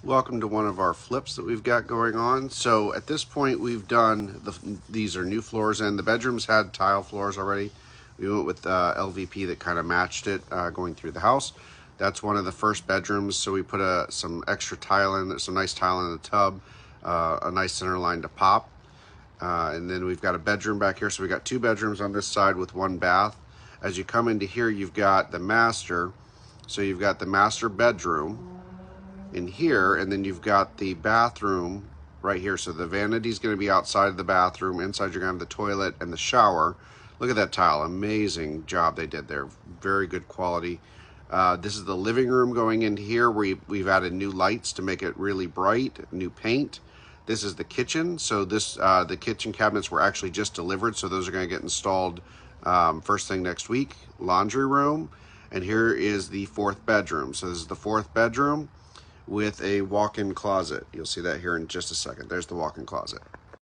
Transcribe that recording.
Welcome to one of our flips that we've got going on. So at this point we've done, these are new floors in. The bedrooms had tile floors already. We went with LVP that kind of matched it going through the house. That's one of the first bedrooms, so we put some extra tile in, some nice tile in the tub, a nice center line to pop. And then we've got a bedroom back here, so we got two bedrooms on this side with one bath. As you come into here, you've got the master, so you've got the master bedroom in here, and then you've got the bathroom right here. So the vanity is going to be outside of the bathroom. Inside you're going to have the toilet and the shower. Look at that tile, amazing job they did there, very good quality. This is the living room going into here. We've added new lights to make it really bright, new paint. This is the kitchen. So the kitchen cabinets were actually just delivered, so those are going to get installed first thing next week. Laundry room, and here is the fourth bedroom. So this is the fourth bedroom with a walk-in closet. You'll see that here in just a second. There's the walk-in closet.